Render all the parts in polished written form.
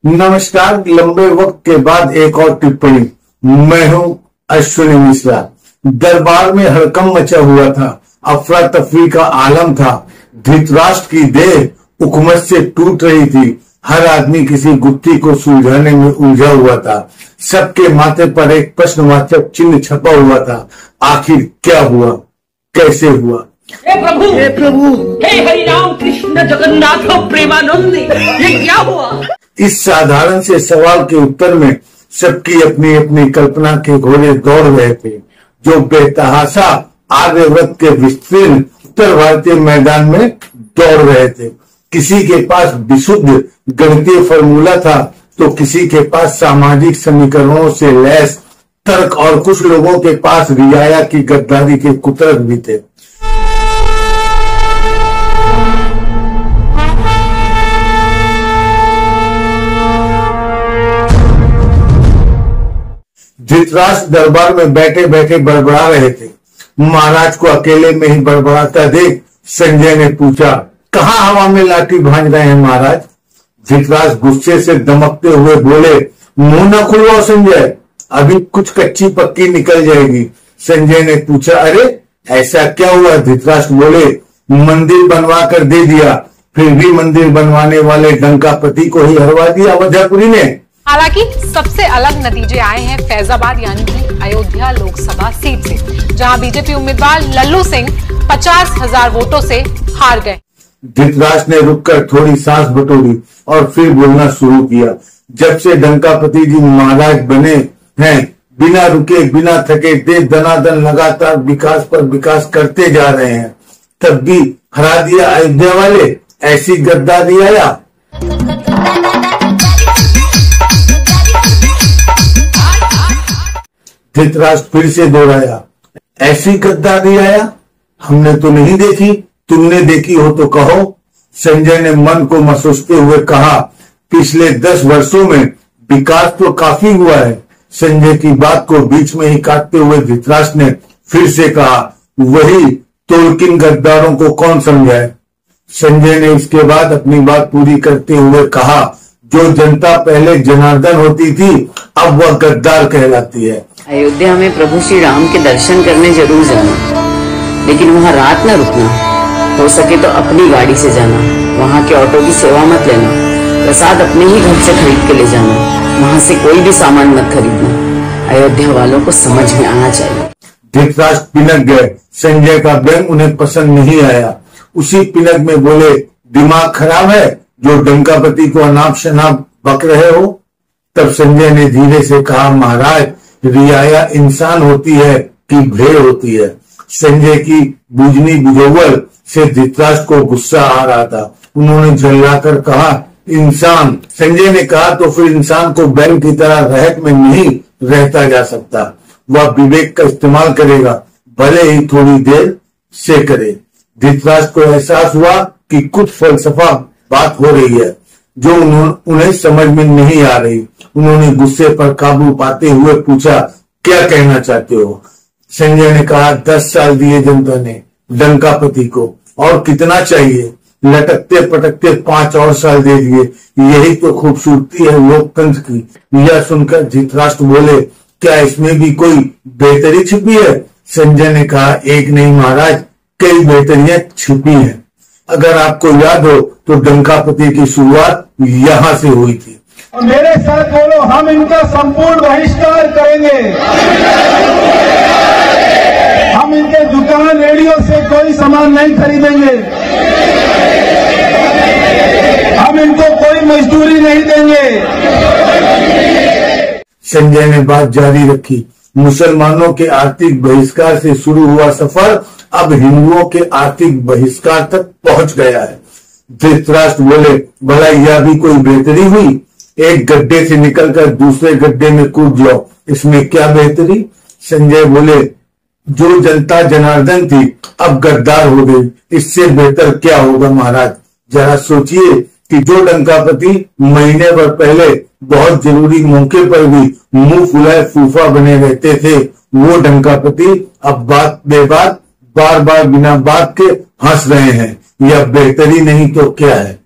नमस्कार। लंबे वक्त के बाद एक और टिप्पणी। मैं हूं अश्विनी मिश्रा। दरबार में हड़कंप मचा हुआ था, अफरा तफरी का आलम था। धृतराष्ट्र की देह उकमत से टूट रही थी। हर आदमी किसी गुत्थी को सुलझाने में उलझा हुआ था। सबके माथे पर एक प्रश्नवाचक चिन्ह छपा हुआ था। आखिर क्या हुआ, कैसे हुआ? हे प्रभु, हे हरिराम कृष्ण जगन्नाथ प्रेमानंद, ये क्या हुआ? इस साधारण से सवाल के उत्तर में सबकी अपनी अपनी कल्पना के घोड़े दौड़ रहे थे, जो बेतहाशा आर्यव्रत के विस्तीर्ण उत्तर भारतीय मैदान में दौड़ रहे थे। किसी के पास विशुद्ध गणितीय फॉर्मूला था, तो किसी के पास सामाजिक समीकरणों से लैस तर्क, और कुछ लोगों के पास रियाया की गद्दारी के कुतर्क भी थे। धृतराष्ट्र दरबार में बैठे बैठे बड़बड़ा रहे थे। महाराज को अकेले में ही बड़बड़ाता देख संजय ने पूछा, कहाँ हवा में लाठी भांज रहे हैं महाराज? धृतराष्ट्र गुस्से से दमकते हुए बोले, मुंह न खुलवाओ संजय, अभी कुछ कच्ची पक्की निकल जाएगी। संजय ने पूछा, अरे ऐसा क्या हुआ? धृतराष्ट्र बोले, मंदिर बनवा कर दे दिया, फिर भी मंदिर बनवाने वाले डंकापति को ही हरवा दिया वजहपुरी ने। हालांकि सबसे अलग नतीजे आए हैं फैजाबाद यानी कि अयोध्या लोकसभा सीट से, जहां बीजेपी उम्मीदवार लल्लू सिंह 50,000 वोटों से हार गए। धृतराष्ट्र ने रुककर थोड़ी सांस बटोरी और फिर बोलना शुरू किया। जब से डंकापति जी महाराज बने हैं, बिना रुके बिना थके देश दनादन लगातार विकास पर विकास करते जा रहे हैं। तब भी हरा दिया अयोध्या वाले, ऐसी गद्दारी आया। धृतराष्ट्र फिर से दोहराया, ऐसी गद्दारी आया? हमने तो नहीं देखी, तुमने देखी हो तो कहो। संजय ने मन को मसोचते हुए कहा, पिछले 10 वर्षों में विकास तो काफी हुआ है। संजय की बात को बीच में ही काटते हुए धृतराष्ट्र ने फिर से कहा, वही तोलकिन गद्दारों को कौन समझाए? संजय ने इसके बाद अपनी बात पूरी करते हुए कहा, जो जनता पहले जनार्दन होती थी, अब वह गद्दार कहलाती है। अयोध्या में प्रभु श्री राम के दर्शन करने जरूर जाना, लेकिन वहाँ रात न रुकना। हो सके तो अपनी गाड़ी से जाना, वहाँ के ऑटो की सेवा मत लेना। प्रसाद अपने ही घर से खरीद के ले जाना, वहाँ से कोई भी सामान मत खरीदना। अयोध्या वालों को समझ में आना चाहिए। धृतराष्ट्र पिनक गए। संजय का व्यंग उन्हें पसंद नहीं आया। उसी पिनक में बोले, दिमाग खराब है जो डंकापति को अनाप शनाप बक रहे हो? तब संजय ने धीरे से कहा, महाराज, रियाया इंसान होती है कि भेड़ होती है? संजय की बुझनी बुझोवल से धृतराष्ट्र को गुस्सा आ रहा था। उन्होंने झल्लाकर कहा, इंसान? संजय ने कहा, तो फिर इंसान को बैल की तरह रहट में नहीं रहता जा सकता। वह विवेक का इस्तेमाल करेगा, भले ही थोड़ी देर से करे। धृतराष्ट्र को एहसास हुआ कि कुछ फलसफा बात हो रही है जो उन्हें समझ में नहीं आ रही। उन्होंने गुस्से पर काबू पाते हुए पूछा, क्या कहना चाहते हो? संजय ने कहा, 10 साल दिए जनता ने डंकापति को, और कितना चाहिए? लटकते पटकते 5 और साल दे दिए। यही तो खूबसूरती है लोकतंत्र की। यह सुनकर धृतराष्ट्र बोले, क्या इसमें भी कोई बेहतरी छिपी है? संजय ने कहा, एक नहीं महाराज, कई बेहतरियां छिपी हैं। अगर आपको याद हो तो डंकापति की शुरुआत यहाँ से हुई थी। मेरे साथ बोलो, हम इनका संपूर्ण बहिष्कार करेंगे। हम इनके दुकान रेडियो से कोई सामान नहीं खरीदेंगे। हम इनको कोई मजदूरी नहीं देंगे। संजय ने बात जारी रखी। मुसलमानों के आर्थिक बहिष्कार से शुरू हुआ सफर अब हिंदुओं के आर्थिक बहिष्कार तक पहुंच गया है। धृतराष्ट्र बोले, भला यह भी कोई बेहतरी हुई? एक गड्ढे से निकलकर दूसरे गड्ढे में कूद जाओ, इसमें क्या बेहतरी? संजय बोले, जो जनता जनार्दन थी अब गद्दार हो गई, इससे बेहतर क्या होगा महाराज? जरा सोचिए कि जो डंकापति महीने भर पहले बहुत जरूरी मौके पर भी मुंह फुलाए फूफा बने रहते थे, वो डंकापति अब बात बेबात बार बार बिना बात के हंस रहे हैं। यह बेहतरी नहीं तो क्या है?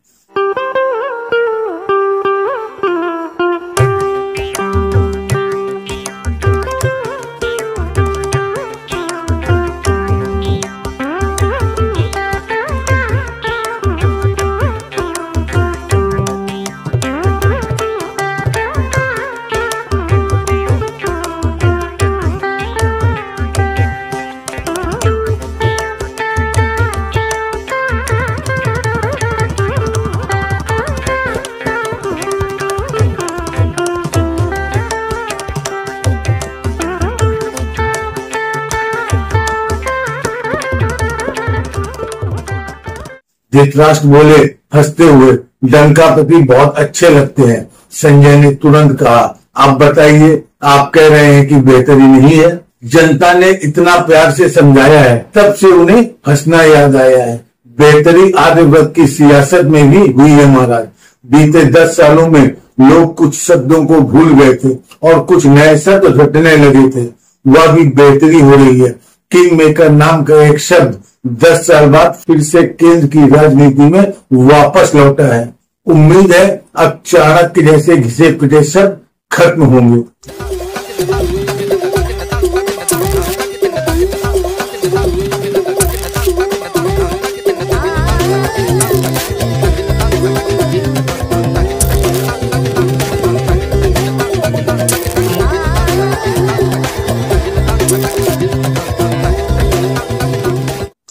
धृतराष्ट्र बोले हंसते हुए, डंकापति बहुत अच्छे लगते हैं। संजय ने तुरंत कहा, आप बताइए, आप कह रहे हैं कि बेहतरी नहीं है? जनता ने इतना प्यार से समझाया है, तब से उन्हें हंसना याद आया है। बेहतरी आर्यव्रत की सियासत में भी हुई है महाराज। बीते 10 सालों में लोग कुछ शब्दों को भूल गए थे और कुछ नए शब्द रटने लगे थे। वह भी बेहतरी हो रही है। किंग मेकर नाम का एक शब्द 10 साल बाद फिर से केंद्र की राजनीति में वापस लौटा है। उम्मीद है अब चाणक्य जैसे घिसे पिटे शब्द खत्म होंगे।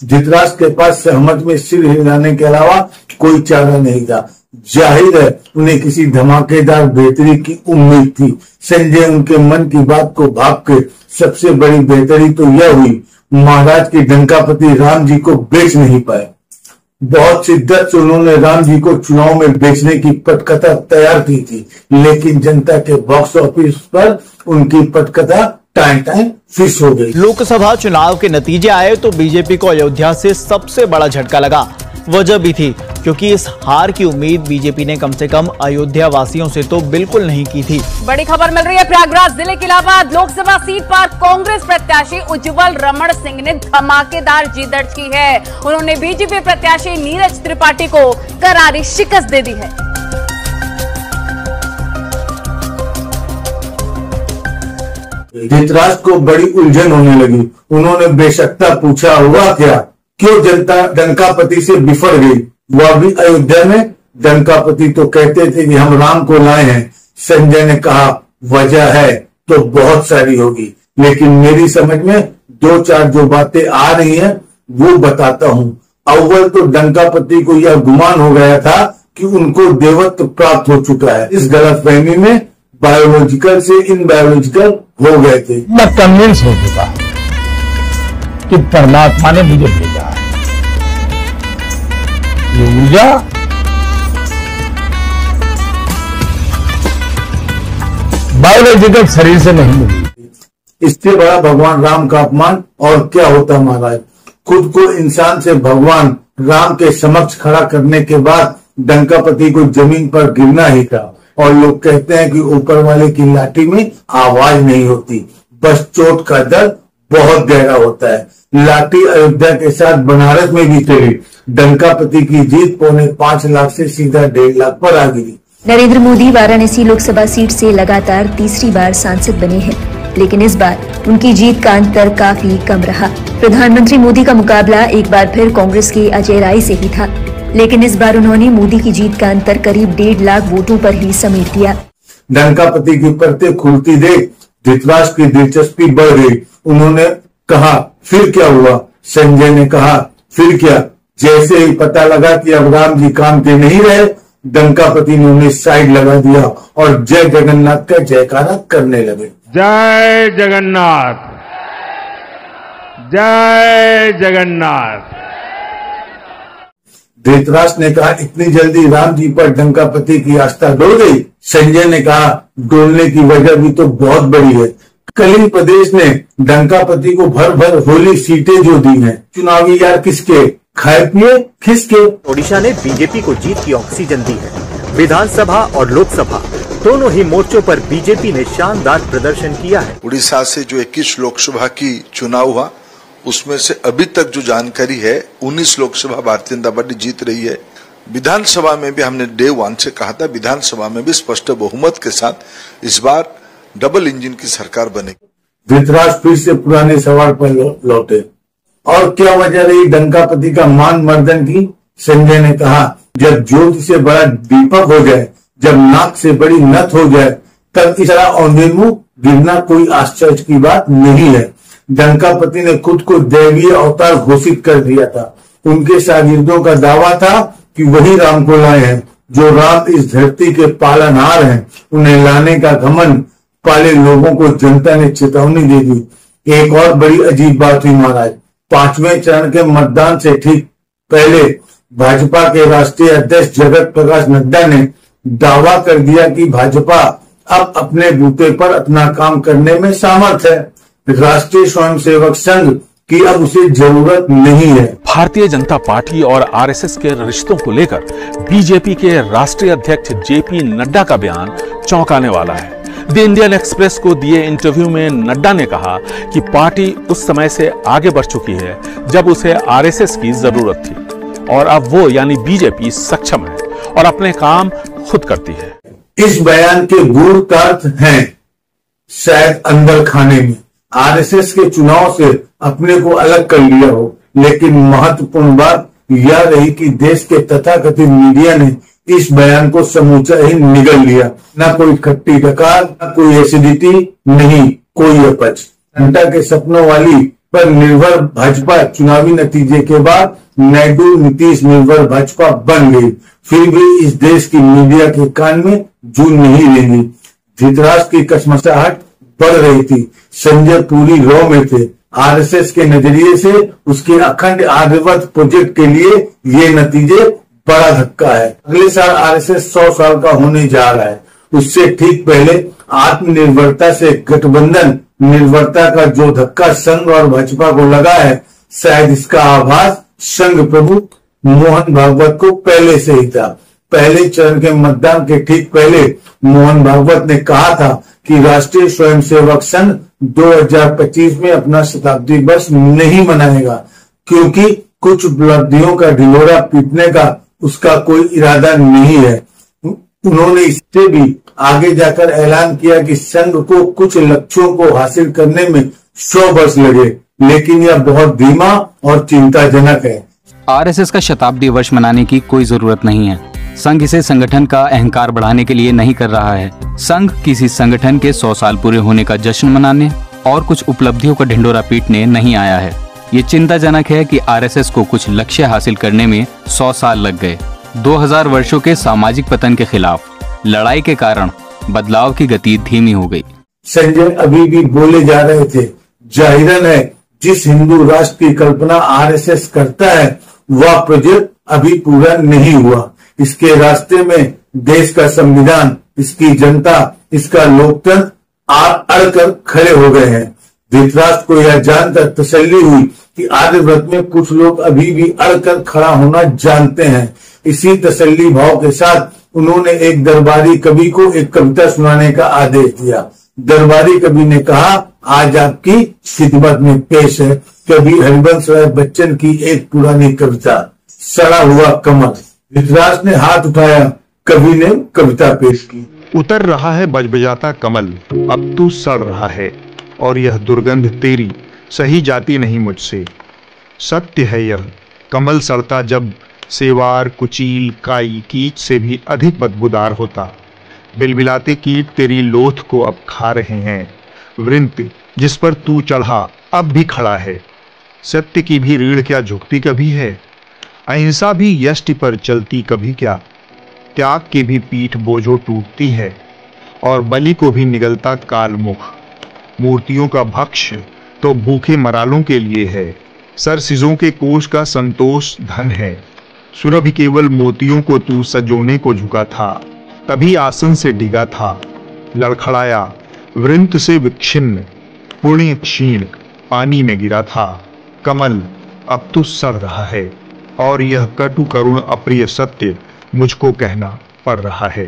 धृतराष्ट्र के पास सहमत में सिर हिलाने के अलावा कोई चारा नहीं था। जाहिर है उन्हें किसी धमाकेदार बेहतरी की उम्मीद थी। संजय उनके मन की बात को भाप के सबसे बड़ी बेहतरी तो यह हुई, महाराज के डंकापति राम जी को बेच नहीं पाए। बहुत शिद्दत से उन्होंने राम जी को चुनाव में बेचने की पटकथा तैयार की थी, लेकिन जनता के बॉक्स ऑफिस पर उनकी पटकथा टाइम फिश हो गई। लोकसभा चुनाव के नतीजे आए तो बीजेपी को अयोध्या से सबसे बड़ा झटका लगा। वजह भी थी क्योंकि इस हार की उम्मीद बीजेपी ने कम से कम अयोध्या वासियों से तो बिल्कुल नहीं की थी। बड़ी खबर मिल रही है प्रयागराज जिले के इलाहाबाद लोकसभा सीट पर कांग्रेस प्रत्याशी उज्जवल रमण सिंह ने धमाकेदार जीत दर्ज की है। उन्होंने बीजेपी प्रत्याशी नीरज त्रिपाठी को करारी शिकस्त दे दी है। धृतराष्ट्र को बड़ी उलझन होने लगी। उन्होंने बेशक्ता पूछा, हुआ क्या? क्यों जनता डंकापति से बिफर गई? वह भी अयोध्या में। डंकापति तो कहते थे कि हम राम को लाए हैं। संजय ने कहा, वजह है तो बहुत सारी होगी, लेकिन मेरी समझ में 2-4 जो बातें आ रही हैं वो बताता हूं। अव्वल तो डंकापति को यह गुमान हो गया था कि उनको देवत्व प्राप्त हो चुका है। इस गलतफहमी में बायोलॉजिकल से इनबायोलॉजिकल हो गए थे। मैं कन्विंस हो चुका कि परमात्मा ने मुझे भेजा है। ये ऊर्जा बायोलॉजिकल शरीर से नहीं मिली। इससे बड़ा भगवान राम का अपमान और क्या होता महाराज। खुद को इंसान से भगवान राम के समक्ष खड़ा करने के बाद डंकापति को जमीन पर गिरना ही था। और लोग कहते हैं कि ऊपर वाले की लाठी में आवाज नहीं होती, बस चोट का दर्द बहुत गहरा होता है। लाठी अयोध्या के साथ बनारस में भी चली। डंकापति की जीत 5.25 लाख से सीधा 1.5 लाख पर आ गिरी। नरेंद्र मोदी वाराणसी लोकसभा सीट से लगातार तीसरी बार सांसद बने हैं, लेकिन इस बार उनकी जीत का अंतर काफी कम रहा। प्रधानमंत्री मोदी का मुकाबला एक बार फिर कांग्रेस के अजय राय से ही था, लेकिन इस बार उन्होंने मोदी की जीत का अंतर करीब 1.5 लाख वोटों पर ही समेट दिया। डंकापति की परतें खुलती देख धृतराष्ट्र की दिलचस्पी बढ़ गई। उन्होंने कहा, फिर क्या हुआ? संजय ने कहा, फिर क्या? जैसे ही पता लगा कि अब राम जी काम के नहीं रहे, डंकापति ने उन्हें साइड लगा दिया और जय जगन्नाथ का जयकारा करने लगे। जय जगन्नाथ, जय जगन्नाथ। धृतराष्ट्र ने कहा, इतनी जल्दी राम जी पर डंकापति की आस्था डोल गई? संजय ने कहा, डोलने की वजह भी तो बहुत बड़ी है। कलिंग प्रदेश ने डंकापति को भर भर होली सीटें जो दी हैं। चुनावी यार किसके? खाए पिए खिसके। ओडिशा ने बीजेपी को जीत की ऑक्सीजन दी है। विधानसभा और लोकसभा दोनों ही मोर्चों पर बीजेपी ने शानदार प्रदर्शन किया है। उड़ीसा से जो 21 लोकसभा की चुनाव हुआ, उसमें से अभी तक जो जानकारी है 19 लोकसभा भारतीय जनता पार्टी जीत रही है। विधानसभा में भी हमने डे 1 से कहा था, विधानसभा में भी स्पष्ट बहुमत के साथ इस बार डबल इंजन की सरकार बनेगी। धृतराष्ट्र फिर से पुराने सवाल पर लौटे। और क्या वजह रही डंकापति का मान मर्दन की? संजय ने कहा, जब ज्योति से बड़ा दीपक हो जाए, जब नाक से बड़ी नथ हो जाए, तब इस तरह औंधे मुंह गिरना कोई आश्चर्य की बात नहीं है। डंकापति ने खुद को दैवीय अवतार घोषित कर दिया था। उनके शागिर्दों का दावा था कि वही राम को लाए हैं। जो राम इस धरती के पालनहार हैं, उन्हें लाने का घमंड वाले लोगों को जनता ने चेतावनी दे दी। एक और बड़ी अजीब बात हुई महाराज। 5वें चरण के मतदान से ठीक पहले भाजपा के राष्ट्रीय अध्यक्ष जगत प्रकाश नड्डा ने दावा कर दिया कि भाजपा अब अपने बूते पर अपना काम करने में समर्थ है। राष्ट्रीय स्वयंसेवक संघ की अब उसे जरूरत नहीं है। भारतीय जनता पार्टी और आरएसएस के रिश्तों को लेकर बीजेपी के राष्ट्रीय अध्यक्ष जेपी नड्डा का बयान चौंकाने वाला है। द इंडियन एक्सप्रेस को दिए इंटरव्यू में नड्डा ने कहा कि पार्टी उस समय से आगे बढ़ चुकी है जब उसे आरएसएस की जरूरत थी और अब वो यानी बीजेपी सक्षम है और अपने काम खुद करती है। इस बयान के गूढ़ अर्थ हैं शायद अंदर खाने में आरएसएस के चुनाव से अपने को अलग कर लिया हो, लेकिन महत्वपूर्ण बात यह रही कि देश के तथाकथित मीडिया ने इस बयान को समूचा ही निगल लिया। न कोई खट्टी डकार, न कोई एसिडिटी, नहीं कोई अपच। जनता के सपनों वाली पर निर्भर भाजपा चुनावी नतीजे के बाद नायडू नीतीश निर्भर भाजपा बन गई। फिर भी इस देश की मीडिया के कान में जूं नहीं लेंगी। धृतराष्ट्र की कसमसाहट बढ़ रही थी। संजय पूरी रॉ में थे। आरएसएस के नजरिए से उसके अखंड आर्यव्रत प्रोजेक्ट के लिए ये नतीजे बड़ा धक्का है। अगले साल आरएसएस 100 साल का होने जा रहा है। उससे ठीक पहले आत्मनिर्भरता से गठबंधन निर्भरता का जो धक्का संघ और भाजपा को लगा है, शायद इसका आभास संघ प्रमुख मोहन भागवत को पहले से ही था। पहले चरण के मतदान के ठीक पहले मोहन भागवत ने कहा था कि राष्ट्रीय स्वयंसेवक संघ 2025 में अपना शताब्दी वर्ष नहीं मनाएगा, क्योंकि कुछ उपलब्धियों का ढिंढोरा पीटने का उसका कोई इरादा नहीं है। उन्होंने इससे भी आगे जाकर ऐलान किया कि संघ को कुछ लक्ष्यों को हासिल करने में 100 वर्ष लगे, लेकिन यह बहुत धीमा और चिंताजनक है। आरएसएस का शताब्दी वर्ष मनाने की कोई जरूरत नहीं है। संघ इसे संगठन का अहंकार बढ़ाने के लिए नहीं कर रहा है। संघ किसी संगठन के 100 साल पूरे होने का जश्न मनाने और कुछ उपलब्धियों का ढिंढोरा पीटने नहीं आया है। ये चिंताजनक है कि आरएसएस को कुछ लक्ष्य हासिल करने में 100 साल लग गए। 2000 वर्षों के सामाजिक पतन के खिलाफ लड़ाई के कारण बदलाव की गति धीमी हो गई। संजय अभी भी बोले जा रहे थे। जाहिरन है जिस हिंदू राष्ट्र की कल्पना आरएसएस करता है वह प्रोजेक्ट अभी पूरा नहीं हुआ। इसके रास्ते में देश का संविधान, इसकी जनता, इसका लोकतंत्र अड़कर खड़े हो गए हैं। धृतराष्ट्र को यह जानकर तसल्ली हुई कि आर्यव्रत में कुछ लोग अभी भी अड़कर खड़ा होना जानते हैं। इसी तसल्ली भाव के साथ उन्होंने एक दरबारी कवि को एक कविता सुनाने का आदेश दिया। दरबारी कवि ने कहा, आज आपकी खिदमत में पेश है कवि हरिवंश राय बच्चन की एक पुरानी कविता, सड़ा हुआ कमल। धृतराष्ट्र ने हाथ उठाया, कवि ने कविता पेश की। उतर रहा है बजबजाता कमल, अब तू सड़ रहा है और यह दुर्गंध तेरी सही जाती नहीं मुझसे। सत्य है यह, कमल सड़ता जब सेवार, कुचील, काई, कीच से भी अधिक बदबूदार होता। बिलबिलाते कीट तेरी लोथ को अब खा रहे हैं। वृंत जिस पर तू चढ़ा अब भी खड़ा है। सत्य की भी रीढ़ क्या झुकती कभी है? अहिंसा भी यष्टि पर चलती कभी क्या? त्याग की भी पीठ बोझो टूटती है और बलि को भी निगलता कालमुख। मूर्तियों का भक्ष तो भूखे मरालों के लिए है। सरसिजों के कोष का संतोष धन है। सुरभि केवल मोतियों को तू सजोने को झुका था, तभी आसन से डिगा था। लड़खड़ाया वृंत से विच्छिन्न, पुण्य क्षीण पानी में गिरा था। कमल अब तू सड़ रहा है और यह कटु करुण अप्रिय सत्य मुझको कहना पड़ रहा है।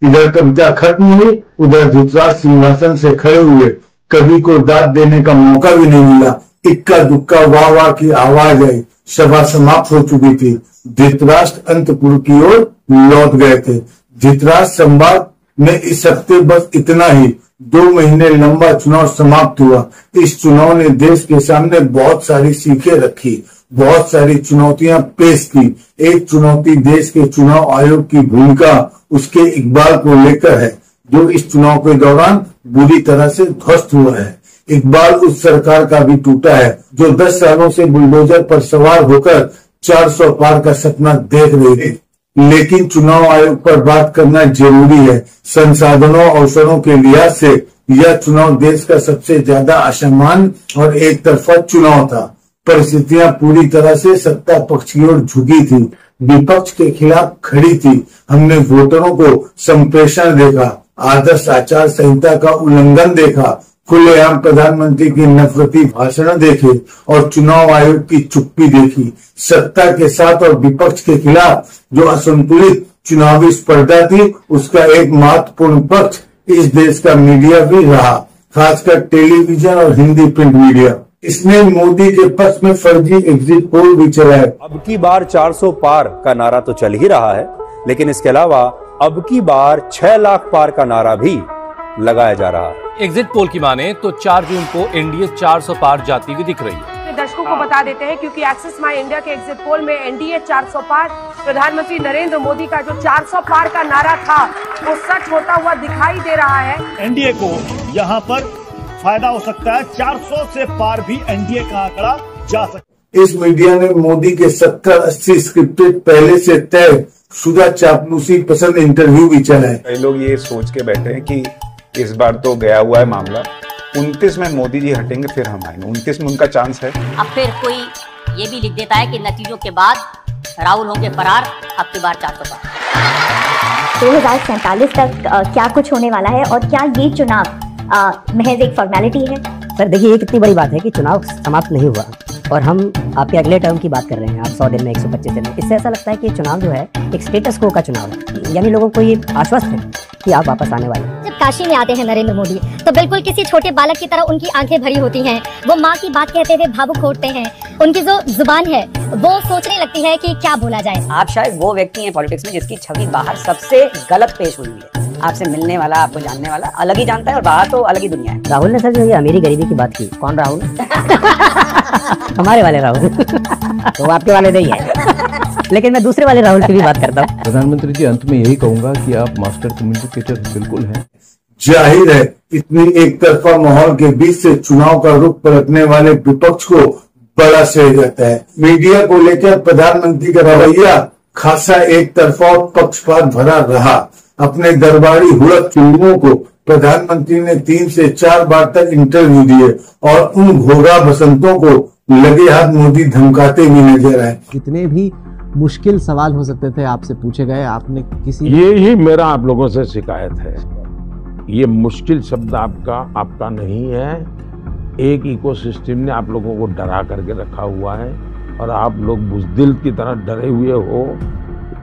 इधर कविता खत्म हुई, उधर धृतराष्ट्र सिंहासन से खड़े हुए। कवि को दाद देने का मौका भी नहीं मिला। इक्का दुक्का वाह वाह की आवाज आई। सभा समाप्त हो चुकी थी। धृतराष्ट्र अंतपुर की ओर लौट गए थे। धृतराष्ट्र संवाद में इस हफ्ते बस इतना ही। 2 महीने लंबा चुनाव समाप्त हुआ। इस चुनाव ने देश के सामने बहुत सारी सीखें रखी, बहुत सारी चुनौतियां पेश की। एक चुनौती देश के चुनाव आयोग की भूमिका उसके इकबाल को लेकर है, जो इस चुनाव के दौरान बुरी तरह से ध्वस्त हुआ है। इकबाल उस सरकार का भी टूटा है जो 10 सालों से बुलडोजर पर सवार होकर 400 पार का सपना देख रही थी। लेकिन चुनाव आयोग पर बात करना जरूरी है। संसाधनों अवसरों के लिहाज से यह चुनाव देश का सबसे ज्यादा असमान और एक तरफा चुनाव था। परिस्थितियां पूरी तरह से सत्ता पक्ष की ओर झुकी थी, विपक्ष के खिलाफ खड़ी थी। हमने वोटरों को संप्रेषण देखा, आदर्श आचार संहिता का उल्लंघन देखा, खुलेआम प्रधानमंत्री की नफरती भाषण देखे और चुनाव आयोग की चुप्पी देखी। सत्ता के साथ और विपक्ष के खिलाफ जो असंतुलित चुनावी स्पर्धा थी, उसका एक महत्वपूर्ण पक्ष इस देश का मीडिया भी रहा, खासकर टेलीविजन और हिंदी प्रिंट मीडिया। इसने मोदी के पक्ष में फर्जी एग्जिट पोल भी चलाए। अब की बार 400 पार का नारा तो चल ही रहा है, लेकिन इसके अलावा अब की बार 6 लाख पार का नारा भी लगाया जा रहा है। एग्जिट पोल की माने तो 4 जून को एनडीए 400 पार जाती हुई दिख रही है। दर्शकों को बता देते हैं, क्योंकि एक्सिस माई इंडिया के एग्जिट पोल में एनडीए 400 पार, प्रधानमंत्री नरेंद्र मोदी का जो 400 पार का नारा था वो सच होता हुआ दिखाई दे रहा है। एनडीए को यहाँ पर फायदा हो सकता है, 400 से पार भी एनडीए का आंकड़ा जा सकता है। इस मीडिया ने मोदी के 70-80 स्क्रिप्टेड पहले से तय शुदा चापलूसी पसंद इंटरव्यू भी चलाए। कई लोग ये सोच के बैठे हैं कि इस बार तो गया हुआ है मामला, 29 में मोदी जी हटेंगे फिर हम आएंगे, 29 में उनका चांस है। अब फिर कोई ये भी लिख देता है कि नतीजों के बाद राहुल होंगे फरार, अब की बार 400 पार। 2047 तक क्या कुछ होने वाला है और क्या ये चुनाव महज एक फॉर्मेलिटी है? सर देखिए, ये कितनी बड़ी बात है कि चुनाव समाप्त नहीं हुआ और हम आपके अगले टर्म की बात कर रहे हैं। आप 100 दिन में, 125 दिन में, इससे ऐसा लगता है कि चुनाव जो है एक स्टेटस को का चुनाव है, यानी लोगों को ये आश्वस्त है कि आप वापस आने वाले हैं। जब काशी में आते हैं नरेंद्र मोदी तो बिल्कुल किसी छोटे बालक की तरह उनकी आंखें भरी होती हैं। वो माँ की बात कहते हुए भावुक होते हैं। उनकी जो जुबान है वो सोचने लगती है कि क्या बोला जाए। आप शायद वो व्यक्ति हैं पॉलिटिक्स में जिसकी छवि बाहर सबसे गलत पेश हुई है। आपसे मिलने वाला, आपको जानने वाला अलग ही जानता है और बाहर तो अलग ही दुनिया है। राहुल ने सर जो ये अमीरी गरीबी की बात की, कौन राहुल? हमारे वाले राहुल तो आपके वाले नहीं है, लेकिन मैं दूसरे वाले राहुल की भी बात करता हूँ। प्रधानमंत्री जी, अंत में यही कहूंगा कि आप मास्टर कम्युनिकेटर बिल्कुल हैं। जाहिर है इतनी एक तरफा माहौल के बीच से चुनाव का रुख पलटने वाले विपक्ष को बड़ा श्रेय जाता है। मीडिया को लेकर प्रधानमंत्री का रवैया खासा एक तरफा और पक्षपात भरा रहा। अपने दरबारी हुड़क चुड़ुओं को प्रधानमंत्री ने 3 से 4 बार तक इंटरव्यू दिए और उन घोड़ा बसंतों को लगे हाथ मोदी धमकाते भी नजर आए। कितने भी मुश्किल सवाल हो सकते थे आपसे पूछे गए, आपने किसी ये ही मेरा आप लोगों से शिकायत है। ये मुश्किल शब्द आपका नहीं है। एक इकोसिस्टम ने आप लोगों को डरा करके रखा हुआ है और आप लोग बुज़दिल की तरह डरे हुए हो,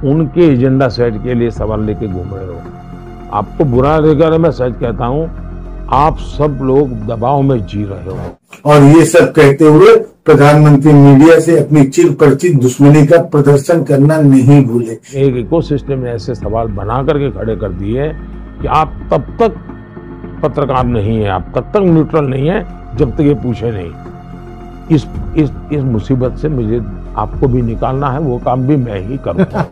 उनके एजेंडा सेट के लिए सवाल लेके घूम रहे हो। आपको बुरा लगेगा, मैं सच कहता हूँ, आप सब लोग दबाव में जी रहे हो। और ये सब कहते हुए प्रधानमंत्री मीडिया से अपनी चिर परिचित दुश्मनी का प्रदर्शन करना नहीं भूले। एक इकोसिस्टम ने ऐसे सवाल बना करके खड़े कर दिए कि आप तब तक पत्रकार नहीं है, आप तब तक न्यूट्रल नहीं है जब तक ये पूछे नहीं। इस मुसीबत से मुझे आपको भी निकालना है, वो काम भी मैं ही करूँगा।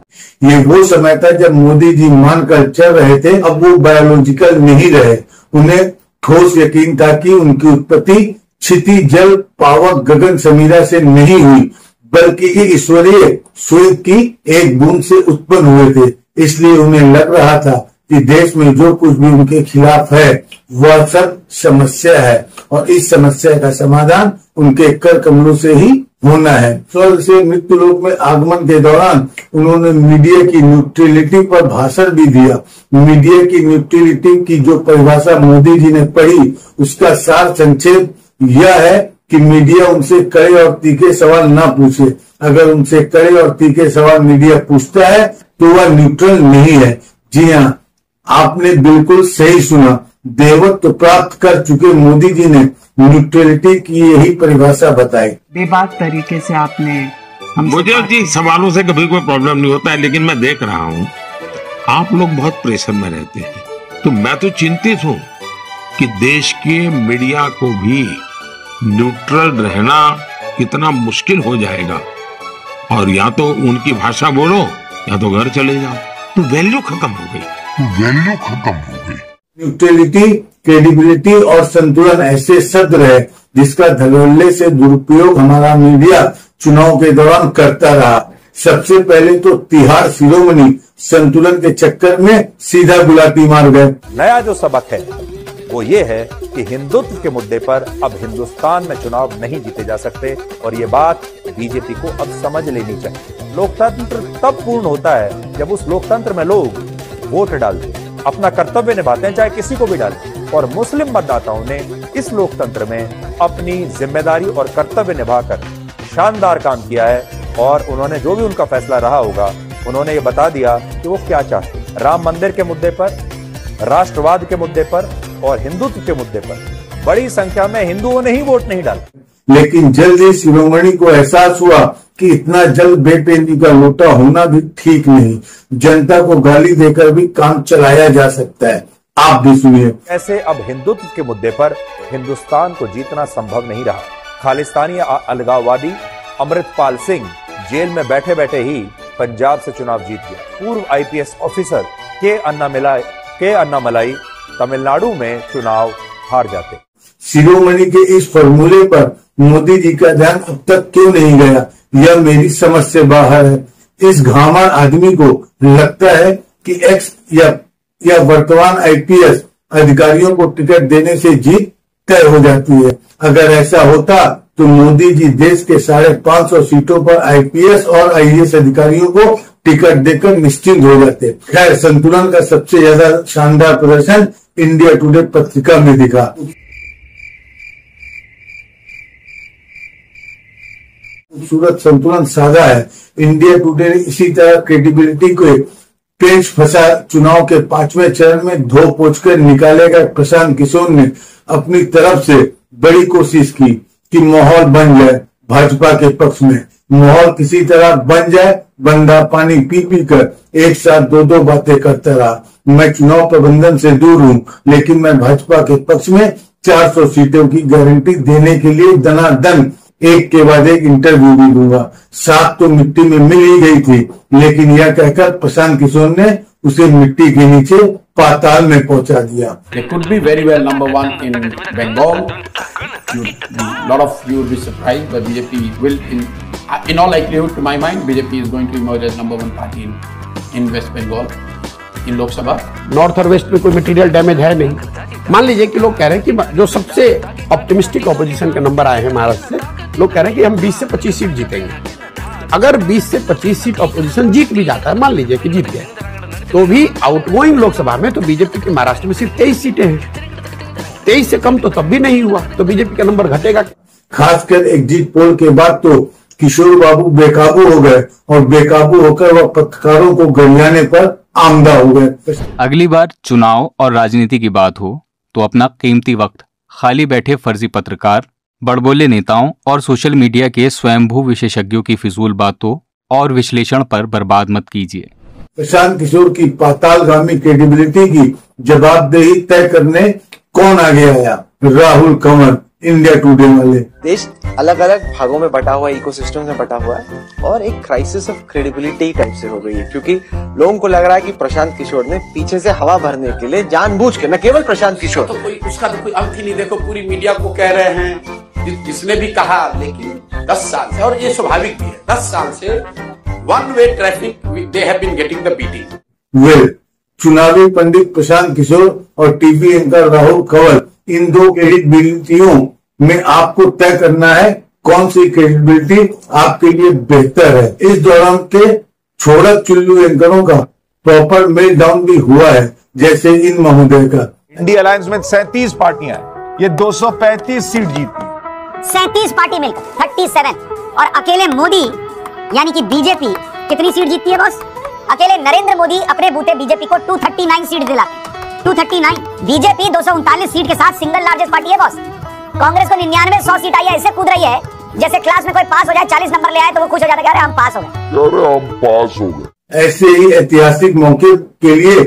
ये वो समय था जब मोदी जी मानकर चल रहे थे, अब वो बायोलॉजिकल नहीं रहे। उन्हें ठोस यकीन था कि उनकी उत्पत्ति क्षिति जल पावक गगन समीरा से नहीं हुई, बल्कि ये ईश्वरीय सूर्य की एक बूंद से उत्पन्न हुए थे। इसलिए उन्हें लग रहा था कि देश में जो कुछ भी उनके खिलाफ है वह सब समस्या है और इस समस्या का समाधान उनके कर कमलों से ही होना है। स्वर्ग से मृत्यु लोक में आगमन के दौरान उन्होंने मीडिया की न्यूट्रलिटी पर भाषण भी दिया। मीडिया की न्यूट्रलिटी की जो परिभाषा मोदी जी ने पढ़ी, उसका सार संक्षेप यह है कि मीडिया उनसे कड़े और तीखे सवाल ना पूछे। अगर उनसे कड़े और तीखे सवाल मीडिया पूछता है तो वह न्यूट्रल नहीं है। जी हाँ, आपने बिल्कुल सही सुना। देवत्व प्राप्त कर चुके मोदी जी ने न्यूट्रलिटी की यही परिभाषा बताई। बेबाक तरीके से आपने मुझे जी सवालों से कभी कोई प्रॉब्लम नहीं होता है, लेकिन मैं देख रहा हूँ आप लोग बहुत प्रेशर में रहते हैं, तो मैं तो चिंतित हूँ कि देश के मीडिया को भी न्यूट्रल रहना कितना मुश्किल हो जाएगा। और या तो उनकी भाषा बोलो या तो घर चले जाओ, तो वैल्यू खत्म हो गई। न्यूट्रलिटी, क्रेडिबिलिटी और संतुलन ऐसे शब्द रहे जिसका धड़ल्ले से दुरुपयोग हमारा मीडिया चुनाव के दौरान करता रहा। सबसे पहले तो तिहाड़ शिरोमणि संतुलन के चक्कर में सीधा गुलाटी मार गए। नया जो सबक है वो ये है कि हिंदुत्व के मुद्दे पर अब हिंदुस्तान में चुनाव नहीं जीते जा सकते और ये बात बीजेपी को अब समझ लेनी चाहिए। लोकतंत्र तब पूर्ण होता है जब उस लोकतंत्र में लोग वोट डालते हैं, अपना कर्तव्य निभाते हैं, चाहे किसी को भी डालें। और मुस्लिम मतदाताओं ने इस लोकतंत्र में अपनी जिम्मेदारी और कर्तव्य निभाकर शानदार काम किया है और उन्होंने जो भी उनका फैसला रहा होगा, उन्होंने ये बता दिया कि वो क्या चाहते हैं। राम मंदिर के मुद्दे पर, राष्ट्रवाद के मुद्दे पर और हिंदुत्व के मुद्दे पर बड़ी संख्या में हिंदुओं ने ही वोट नहीं डाला। लेकिन जल्द ही शिरोमणि को एहसास हुआ कि इतना जल्द बेपेनी का लोटा होना भी ठीक नहीं। जनता को गाली देकर भी काम चलाया जा सकता है। आप भी सुनिए। ऐसे अब हिंदुत्व के मुद्दे पर हिंदुस्तान को जीतना संभव नहीं रहा। खालिस्तानी अलगाववादी अमृतपाल सिंह जेल में बैठे बैठे ही पंजाब से चुनाव जीत गया। पूर्व आईपीएस ऑफिसर के अन्नामलाई तमिलनाडु में चुनाव हार जाते। शिरोमणि के इस फॉर्मूले पर मोदी जी का ध्यान अब तक क्यों नहीं गया, यह मेरी समझ से बाहर है। इस घामर आदमी को लगता है कि एक्स या वर्तमान आईपीएस अधिकारियों को टिकट देने से जीत तय हो जाती है। अगर ऐसा होता तो मोदी जी देश के 550 सीटों पर आईपीएस और आईएएस अधिकारियों को टिकट देकर निश्चिंत हो जाते। खैर, संतुलन का सबसे ज्यादा शानदार प्रदर्शन इंडिया टुडे पत्रिका में दिखा। खूबसूरत संतुलन साधा है। इंडिया टुडे ने इसी तरह क्रेडिबिलिटी को पेच फंसा। चुनाव के 5वें चरण में धो पोछ कर निकालेगा प्रशांत किशोर ने अपनी तरफ से बड़ी कोशिश की कि माहौल बन जाए भाजपा के पक्ष में। माहौल किसी तरह बन जाए। बंदा पानी पी पी कर एक साथ दो बातें करता रहा। मैं चुनाव प्रबंधन से दूर हूं, लेकिन मैं भाजपा के पक्ष में 400 सीटों की गारंटी देने के लिए दनादन एक के बाद एक इंटरव्यू भी दूंगा। साथ तो मिट्टी में मिल ही गई थी, लेकिन यह कहकर प्रशांत किशोर ने उसे मिट्टी के नीचे पाताल में पहुंचा दिया। They could be very well number one in Bengal. Lot of you will be surprised, but BJP will, in all likelihood, to my mind, BJP is going to emerge as number one party in West Bengal, in Lok Sabha. North और waste में कोई material damage है नहीं। मान लीजिए कि लोग कह रहे हैं कि जो सबसे ऑप्टिमिस्टिक ऑपोजिशन के नंबर आए हैं महाराष्ट्र से, लोग कह रहे हैं कि हम 20 से 25 सीट जीतेंगे। अगर 20 से 25 सीट ऑपोजिशन जीत भी जाता है, मान लीजिए कि जीत गए, तो भी आउटगोइंग लोकसभा में तो बीजेपी के महाराष्ट्र में सिर्फ 23 सीटें हैं। 23 से कम तो तब भी नहीं हुआ, तो बीजेपी का नंबर घटेगा। खासकर एग्जिट पोल के बाद तो किशोर बाबू बेकाबू हो गए और बेकाबू होकर वह पत्रकारों को गरियाने पर आमदा हो गए। अगली बार चुनाव और राजनीति की बात हो तो अपना कीमती वक्त खाली बैठे फर्जी पत्रकार, बड़बोले नेताओं और सोशल मीडिया के स्वयंभू विशेषज्ञों की फिजूल बातों और विश्लेषण पर बर्बाद मत कीजिए। प्रशांत किशोर की पातालगामी क्रेडिबिलिटी की जवाबदेही तय करने कौन आगे आया? राहुल कंवर, इंडिया टुडे वाले। देश अलग अलग भागों में बटा हुआ है, इकोसिस्टम में बटा हुआ है और एक क्राइसिस ऑफ क्रेडिबिलिटी टाइप से हो गई है, क्योंकि लोगों को लग रहा है कि प्रशांत किशोर ने पीछे से हवा भरने के लिए जानबूझ के, न केवल प्रशांत किशोर, तो कोई उसका तो कोई अंत ही नहीं। देखो, पूरी मीडिया को कह रहे हैं, जिसने भी कहा, लेकिन 10 साल से, और ये स्वाभाविक भी है, 10 साल से one way traffic they have been getting the beating. वे चुनावी पंडित प्रशांत किशोर और टीवी एंकर राहुल कंवर, इन दो क्रेडिबिलिटियों में आपको तय करना है कौन सी क्रेडिबिलिटी आपके लिए बेहतर है। इस दौरान के छोड़क चुल्लू एंकरों का प्रॉपर मेल डाउन भी हुआ है, जैसे इन महोदय का। इंडिया अलायंस में 37 पार्टियां हैं, ये 235 सीट जीती। 37 पार्टी मिलकर 37 और अकेले मोदी यानी कि बीजेपी कितनी सीट जीतती है बॉस? अकेले नरेंद्र मोदी अपने बूते बीजेपी को 239 सीट दिलाते हैं। 239। बीजेपी 239 सीट के साथ सिंगल लार्जेस्ट पार्टी है बॉस। कांग्रेस को 99 100 सीट आई है, इससे कूद रही है। जैसे क्लास में कोई पास हो जाए, 40 नंबर ले आए तो वो खुश हो जाता है, अरे हम पास हो गए। ऐसे ही ऐतिहासिक मौके के लिए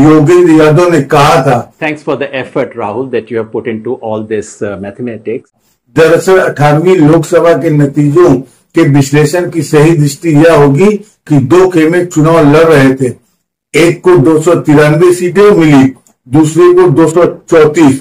योगेंद्र यादव ने कहा था, thanks for the effort Rahul that you have put into all this mathematics. दरअसल 18वीं लोकसभा के नतीजों के विश्लेषण की सही दृष्टि यह होगी कि दो खेमे चुनाव लड़ रहे थे। एक को 293 सीटें मिली, दूसरे को 234।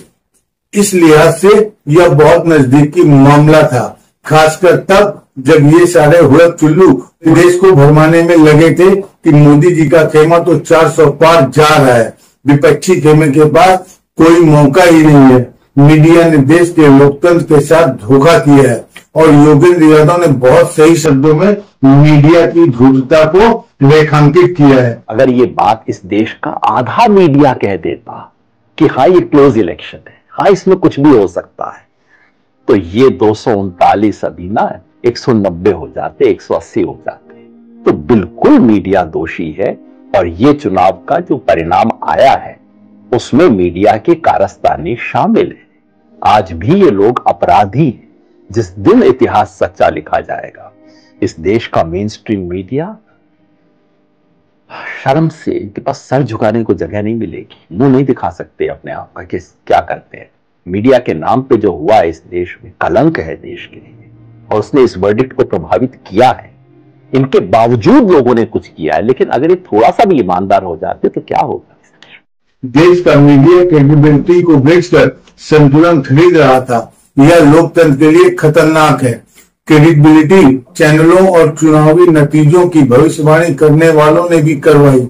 इस लिहाज से यह बहुत नजदीकी मामला था, खासकर तब जब ये सारे हुड़क चुल्लू देश को भरमाने में लगे थे कि मोदी जी का खेमा तो 400 पार जा रहा है। विपक्षी खेमे के पास कोई मौका ही नहीं है। मीडिया ने देश के लोकतंत्र के साथ धोखा किया है और योगेंद्र यादव ने बहुत सही शब्दों में मीडिया की धूर्तता को रेखांकित किया है। अगर ये बात इस देश का आधा मीडिया कह देता कि हाँ ये क्लोज इलेक्शन है, हाँ इसमें कुछ भी हो सकता है, तो ये 239 अभी ना 190 हो जाते, 180 हो जाते। तो बिल्कुल मीडिया दोषी है और ये चुनाव का जो परिणाम आया है उसमें मीडिया की कारस्तानी शामिल है। आज भी ये लोग अपराधी हैं। जिस दिन इतिहास सच्चा लिखा जाएगा, इस देश का मेन स्ट्रीम मीडिया शर्म से इनके पास सर झुकाने को जगह नहीं मिलेगी। मुंह नहीं दिखा सकते अपने आप का कि क्या करते हैं। मीडिया के नाम पे जो हुआ इस देश में कलंक है देश के लिए, और उसने इस वर्डिक्ट को प्रभावित किया है। इनके बावजूद लोगों ने कुछ किया है, लेकिन अगर ये थोड़ा सा भी ईमानदार हो जाते तो क्या होगा। देश का मीडिया क्रेडिबिलिटी को बेचकर संतुलन खरीद रहा था। यह लोकतंत्र के लिए खतरनाक है। क्रेडिबिलिटी चैनलों और चुनावी नतीजों की भविष्यवाणी करने वालों ने भी करवाई।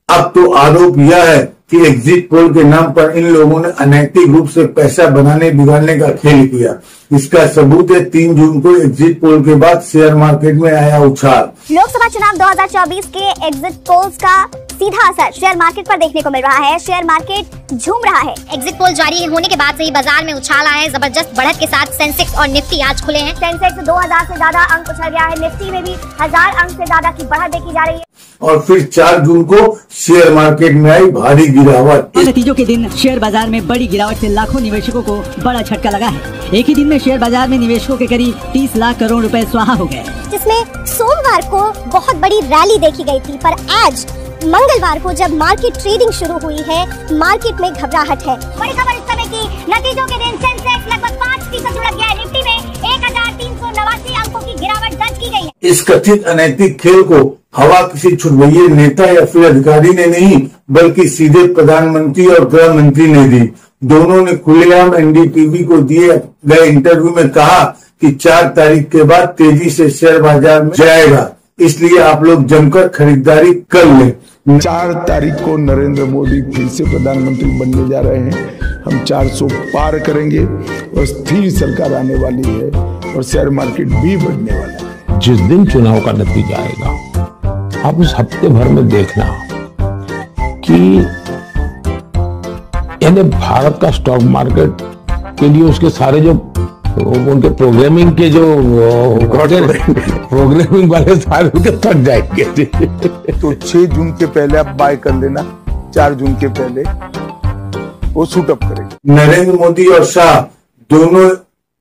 अब तो आरोप यह है कि एग्जिट पोल के नाम पर इन लोगों ने अनैतिक रूप से पैसा बनाने बिगाड़ने का खेल किया। इसका सबूत है 3 जून को एग्जिट पोल के बाद शेयर मार्केट में आया उछाल। लोकसभा चुनाव 2024 के एग्जिट पोल्स का सीधा असर शेयर मार्केट पर देखने को मिल रहा है। शेयर मार्केट झूम रहा है। एग्जिट पोल जारी होने के बाद से ही बाजार में उछाल आया है। जबरदस्त बढ़त के साथ सेंसेक्स और निफ्टी आज खुले हैं। सेंसेक्स 2000 से ज्यादा अंक उछल गया है। निफ्टी में भी 1000 अंक से ज्यादा की बढ़त देखी जा रही है। और फिर 4 जून को शेयर मार्केट में आई भारी गिरावट। नतीजों के दिन शेयर बाजार में बड़ी गिरावट से लाखों निवेशकों को बड़ा झटका लगा है। एक ही दिन में शेयर बाजार में निवेशकों के करीब 30 लाख करोड़ रुपए स्वाहा हो गए, जिसमें सोमवार को बहुत बड़ी रैली देखी गई थी। पर आज मंगलवार को जब मार्केट ट्रेडिंग शुरू हुई है, मार्केट में घबराहट है। बड़ी खबर इस समय की, नतीजों के दिन सेंसेक्स लगभग 5% लुढ़क गया है। निफ्टी में 1389 अंकों की गिरावट दर्ज की गई है। इस कथित अनैतिक खेल को हवा किसी छुड़वैये नेता या फिर अधिकारी ने नहीं, बल्कि सीधे प्रधानमंत्री और गृह मंत्री ने दी। दोनों ने खुलेआम एनडीटीवी को दिए गए इंटरव्यू में कहा कि 4 तारीख के बाद तेजी से शेयर बाजार में जाएगा, इसलिए आप लोग जमकर खरीदारी कर लें। 4 तारीख को नरेंद्र मोदी फिर से प्रधानमंत्री बनने जा रहे हैं। हम 400 पार करेंगे और स्थिर सरकार आने वाली है और शेयर मार्केट भी बढ़ने वाला है। जिस दिन चुनाव का नतीजा आएगा, आप उस हफ्ते भर में देखना कि यानी भारत का स्टॉक मार्केट के लिए उसके सारे जो उनके प्रोग्रामिंग के जो प्रोग्रामिंग वाले सारे उनके थक जाएंगे। तो 6 जून के पहले आप बाय कर लेना, 4 जून के पहले वो शूट अप करेंगे। नरेंद्र मोदी और शाह दोनों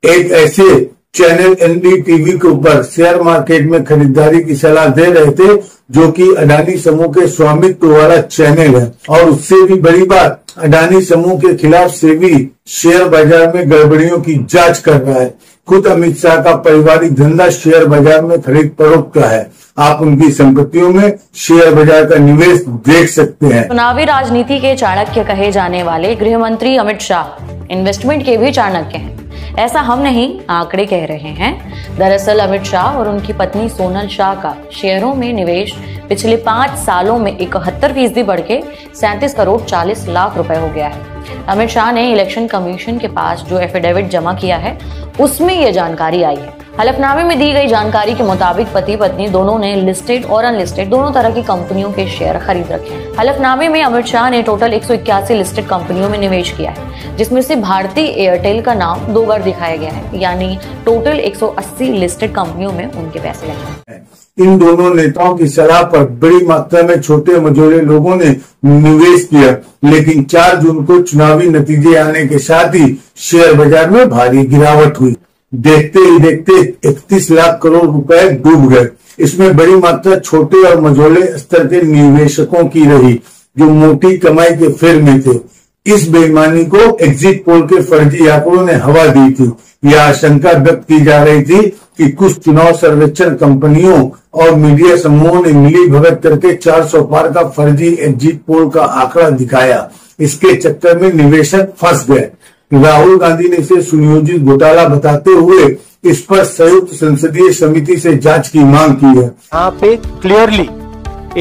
एक ऐसे चैनल एनडीटीवी के ऊपर शेयर मार्केट में खरीदारी की सलाह दे रहे थे जो कि अडानी समूह के स्वामित्व वाला चैनल है। और उससे भी बड़ी बात, अडानी समूह के खिलाफ सेबी शेयर बाजार में गड़बड़ियों की जांच कर रहा है। खुद अमित शाह का पारिवारिक धंधा शेयर बाजार में खरीद फरोख्त का है। आप उनकी संपत्तियों में शेयर बाजार का निवेश देख सकते हैं। चुनावी राजनीति के चाणक्य कहे जाने वाले गृह मंत्री अमित शाह इन्वेस्टमेंट के भी चाणक्य हैं। ऐसा हम नहीं, आंकड़े कह रहे हैं। दरअसल अमित शाह और उनकी पत्नी सोनल शाह का शेयरों में निवेश पिछले 5 सालों में 71% बढ़ के 37 करोड़ 40 लाख रुपए हो गया है। अमित शाह ने इलेक्शन कमीशन के पास जो एफिडेविट जमा किया है उसमें यह जानकारी आई है। हलफनामे में दी गई जानकारी के मुताबिक पति पत्नी दोनों ने लिस्टेड और अनलिस्टेड दोनों तरह की कंपनियों के शेयर खरीद रखे हैं। हलफनामे में अमित शाह ने टोटल 181 लिस्टेड कंपनियों में निवेश किया है, जिसमें से भारती एयरटेल का नाम 2 बार दिखाया गया है, यानी टोटल 180 लिस्टेड कंपनियों में उनके पैसे लगे हैं। इन दोनों नेताओं की सलाह पर बड़ी मात्रा में छोटे मझोले लोगों ने निवेश किया, लेकिन 4 जून को चुनावी नतीजे आने के साथ ही शेयर बाजार में भारी गिरावट हुई। देखते ही देखते 31 लाख करोड़ रुपए डूब गए। इसमें बड़ी मात्रा छोटे और मझोले स्तर के निवेशकों की रही, जो मोटी कमाई के फेर में थे। इस बेईमानी को एग्जिट पोल के फर्जी आंकड़ों ने हवा दी थी। यह आशंका व्यक्त की जा रही थी कि कुछ चुनाव सर्वेक्षण कंपनियों और मीडिया समूहों ने मिली भगत करके 400 पार का फर्जी एग्जिट पोल का आंकड़ा दिखाया। इसके चक्कर में निवेशक फंस गए। राहुल गांधी ने इसे सुनियोजित घोटाला बताते हुए इस पर संयुक्त संसदीय समिति से जांच की मांग की है। यहाँ पे क्लियरली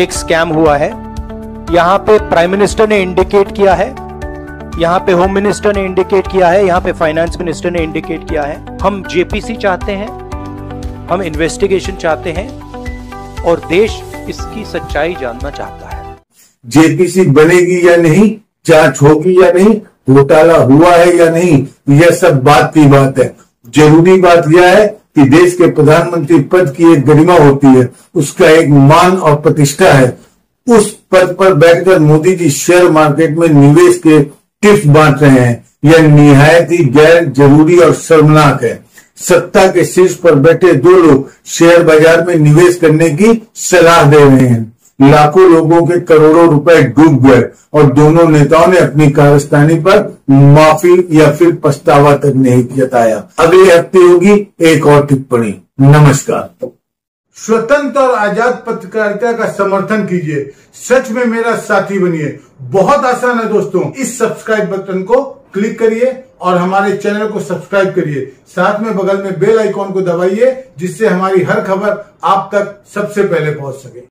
एक स्कैम हुआ है। यहाँ पे प्राइम मिनिस्टर ने इंडिकेट किया है यहाँ पे होम मिनिस्टर ने इंडिकेट किया है, यहाँ पे फाइनेंस मिनिस्टर ने इंडिकेट किया है। हम जेपीसी चाहते हैं, हम इन्वेस्टिगेशन चाहते हैं और देश इसकी सच्चाई जानना चाहता है। जेपीसी बनेगी या नहीं, जांच होगी या नहीं, घोटाला हुआ है या नहीं, यह सब बात की बात है। जरूरी बात यह है कि देश के प्रधानमंत्री पद की एक गरिमा होती है, उसका एक मान और प्रतिष्ठा है। उस पद पर बैठकर मोदी जी शेयर मार्केट में निवेश के टिप्स बांट रहे हैं। यह निहायत ही गैर जरूरी और शर्मनाक है। सत्ता के शीर्ष पर बैठे दो लोग शेयर बाजार में निवेश करने की सलाह दे रहे हैं। लाखों लोगों के करोड़ों रुपए डूब गए और दोनों नेताओं ने अपनी कारस्तानी पर माफी या फिर पछतावा तक नहीं जताया। अगले हफ्ते होगी एक और टिप्पणी। नमस्कार। स्वतंत्र और आजाद पत्रकारिता का समर्थन कीजिए, सच में मेरा साथी बनिए। बहुत आसान है दोस्तों, इस सब्सक्राइब बटन को क्लिक करिए और हमारे चैनल को सब्सक्राइब करिए। साथ में बगल में बेल आइकॉन को दबाइए, जिससे हमारी हर खबर आप तक सबसे पहले पहुंच सके।